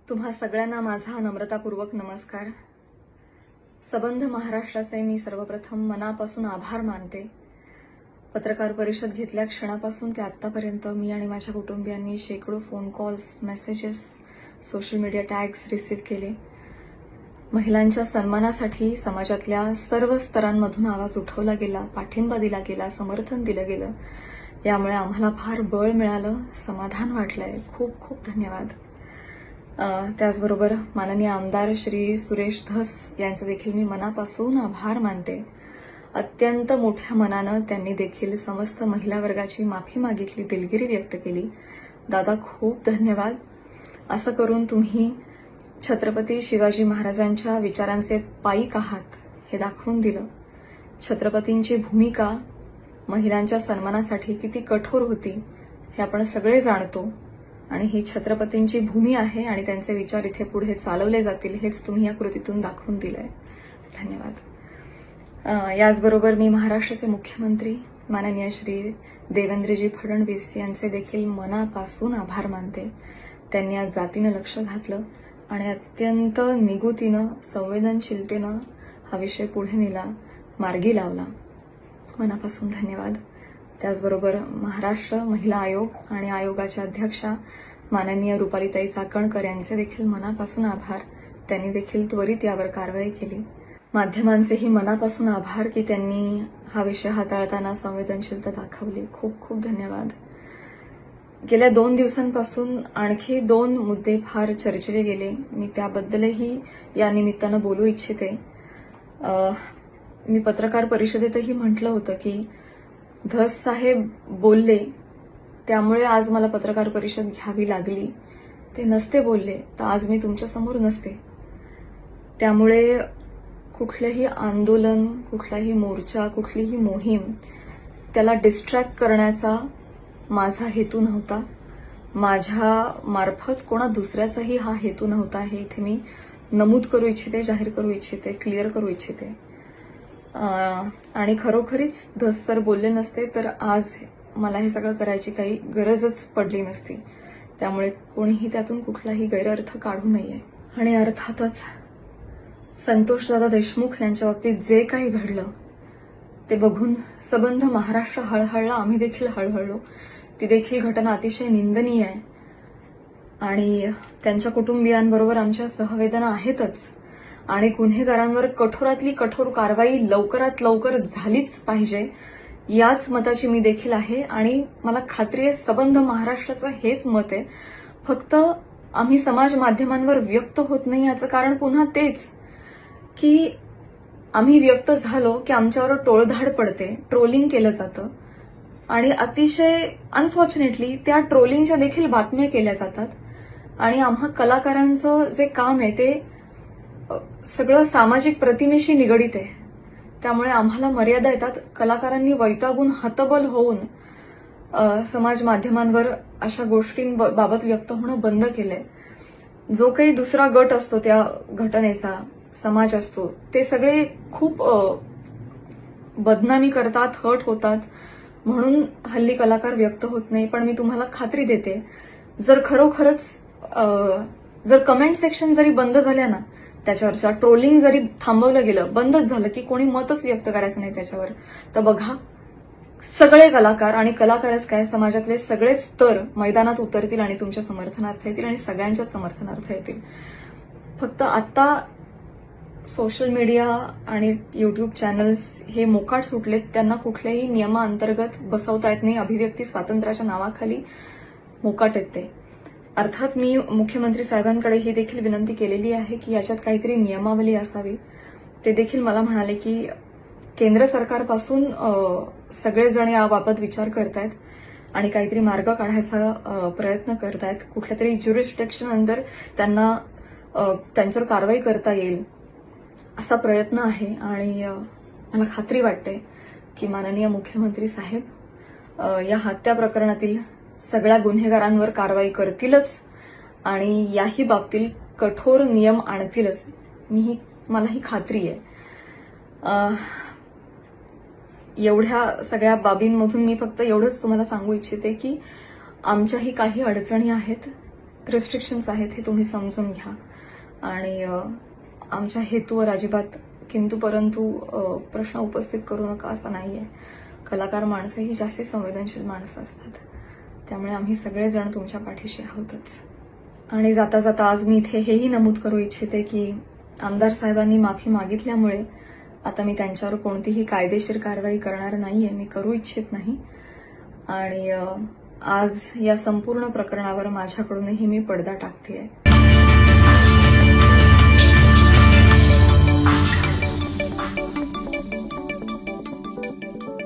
तुम्हा सगळ्यांना माझा नम्रतापूर्वक नमस्कार। सबंध महाराष्ट्राचे मी सर्वप्रथम मनापासून आभार मानते। पत्रकार परिषद घेतल्या क्षणापासून ते आतापर्यंत मी आणि माझ्या कुटुंबियांनी शेकडो phone calls, messages, social media tags receive केले। महिलांच्या सन्मानासाठी समाजातल्या सर्व स्तरांमधून आवाज उठवला गेला, पाठिंबा दिला गेला, समर्थन दिलं गेलं। यामुळे आम्हाला फार बळ मिळालं, समाधान वाटलंय। खूप खूप धन्यवाद। त्याचबरोबर माननीय आमदार श्री सुरेश धस यांचे देखील मी मनापासून आभार मानते। अत्यंत मोठ्या मनानं त्यांनी देखील समस्त महिला वर्गाची माफी मागितली, दिलगिरी व्यक्त केली। दादा खूप धन्यवाद। असं करून तुम्ही छत्रपती शिवाजी महाराजांच्या विचारांचे पाईक आहात हे दाखवून दिलं। छत्रपतींची भूमिका महिलांच्या सन्मानासाठी किती कठोर होती हे आपण सगळे जाणतो आणि ही छत्रपतींची भूमी आहे आणि त्यांचे विचार इथे पुढे चालवले जातील हेच तुम्ही या कृतीतून दाखवून दिलंय। धन्यवाद। याचबरोबर मी महाराष्ट्राचे मुख्यमंत्री माननीय श्री देवेंद्रजी फडणवीस यांचे देखील मनापासून आभार मानते। त्यांनी आज जातीनं लक्ष घातलं आणि अत्यंत निगुतीनं, संवेदनशीलतेनं हा विषय पुढे नेला, मार्गी लावला। मनापासून धन्यवाद। त्याचबरोबर महाराष्ट्र महिला आयोग आणि आयोगाच्या अध्यक्षा माननीय रुपालीताई चाकणकर यांचे देखील मनापासून आभार। त्यांनी देखील त्वरित यावर कारवाई केली। माध्यमांचेही मनापासून आभार की त्यांनी हा विषय हाताळताना संवेदनशीलता दाखवली। खूप खूप धन्यवाद। गेल्या 2 दिवसांपासून आणखी 2 मुद्दे फार चर्चिले गेले, मी त्याबद्दलही या निमित्तानं बोलू इच्छिते। मी पत्रकार परिषदेतही म्हटलं होतं की धस साहेब बोलले त्यामुळे आज मला पत्रकार परिषद घ्यावी लागली। ते नसते बोलले तर आज मी तुमच्या समोर नसते। त्यामुळे कुठलेही आंदोलन, कुठलाही मोर्चा, कुठलीही मोहीम त्याला डिस्ट्रॅक्ट करण्याचा माझा हेतू नव्हता। माझ्या मार्फत कोणा दुसऱ्याचाही हा हेतू नव्हता हे इथे मी नमूद करू इच्छिते, जाहीर करू इच्छिते, क्लिअर करू इच्छिते। आणि खरोखरीच धस सर बोलले नसते तर आज मला हे सगळं करायची काही गरजच पडली नसती। त्यामुळे कोणीही त्यातून कुठलाही गैरअर्थ काढू नये। आणि अर्थातच संतोषदादा देशमुख यांच्या बाबतीत जे काही घडलं ते बघून सबंध महाराष्ट्र हळहळला, आम्ही देखील हळहळलो। ती देखील घटना अतिशय निंदनीय आहे आणि त्यांच्या कुटुंबियांबरोबर आमच्या सहवेदना आहेतच आणि गुन्हेगारांवर कठोरातली कठोर कारवाई लवकरात लवकर झालीच पाहिजे याच मताची मी देखील आहे आणि मला खात्री आहे सबंध महाराष्ट्राचं हेच मत आहे। फक्त आम्ही समाज माध्यमांवर व्यक्त होत नाही याचं कारण पुन्हा तेच की आम्ही व्यक्त झालो की आमच्यावर टोळधाड पडते, ट्रोलिंग केलं जातं आणि अतिशय अनफॉर्च्युनेटली त्या ट्रोलिंगच्या देखील बातम्या केल्या जातात आणि आम्हा कलाकारांचं जे काम आहे ते सगळं सामाजिक प्रतिमेशी निगडीत आहे। त्यामुळे आम्हाला मर्यादा येतात। कलाकारांनी वैतागून हतबल होऊन समाज माध्यमांवर अशा गोष्टींबाबत व्यक्त होणं बंद केलंय। जो काही दुसरा गट असतो त्या घटनेचा, समाज असतो, ते सगळे खूप बदनामी करतात, हर्ट होतात म्हणून हल्ली कलाकार व्यक्त होत नाही। पण मी तुम्हाला खात्री देते जर खरोखरच जर कमेंट सेक्शन जरी बंद झाल्या ना, त्याच्यावरच्या ट्रोलिंग जरी थांबवलं गेलं, बंदच झालं की कोणी मतच व्यक्त करायचं नाही त्याच्यावर, तर बघा सगळे कलाकार आणि कलाकारच काय समाजातले सगळेच स्तर मैदानात उतरतील आणि तुमच्या समर्थनार्थ येतील आणि सगळ्यांच्याच समर्थनार्थ येतील। फक्त आता सोशल मीडिया आणि युट्यूब चॅनल्स हे मोकाट सुटलेत, त्यांना कुठल्याही नियमाअंतर्गत बसवता येत नाही। अभिव्यक्ती स्वातंत्र्याच्या नावाखाली मोकाट आहेत ते। अर्थात मी मुख्यमंत्री साहेबांकडे ही देखील विनंती केलेली आहे की याच्यात काहीतरी नियमावली असावी। ते देखील मला म्हणाले की केंद्र सरकारपासून सगळेजण याबाबत विचार करतायत आणि काहीतरी मार्ग काढायचा प्रयत्न करतायत। कुठल्या तरी ज्युरिस्डिक्शन अंडर त्यांना त्यांच्यावर कारवाई करता येईल असा प्रयत्न आहे आणि मला खात्री वाटते की माननीय मुख्यमंत्री साहेब या हत्या प्रकरणातील सगळ्या गुन्हेगारांवर कारवाई करतीलच आणि याही बाबतीत कठोर नियम आणतीलच, मलाही खात्री आहे। एवढ्या सगळ्या बाबींमधून मी फक्त एवढंच तुम्हाला सांगू इच्छिते की आमच्याही काही अडचणी आहेत, रिस्ट्रिक्शन्स आहेत हे तुम्ही समजून घ्या आणि आमच्या हेतूवर अजिबात किंतु परंतु प्रश्न उपस्थित करू नका असं नाहीये. कलाकार माणसं ही जास्ती संवेदनशील माणसं असतात, त्यामुळे आम्ही सगळेजण तुमच्या पाठीशी आहोतच. आणि जाता जाता आज मी इथे हेही नमूद करू इच्छिते की आमदार साहेबांनी माफी मागितल्यामुळे आता मी त्यांच्यावर कोणतीही कायदेशीर कारवाई करणार नाहीये, मी करू इच्छित नाही. आणि आज या संपूर्ण प्रकरणावर माझ्याकडूनही मी पडदा टाकतेय.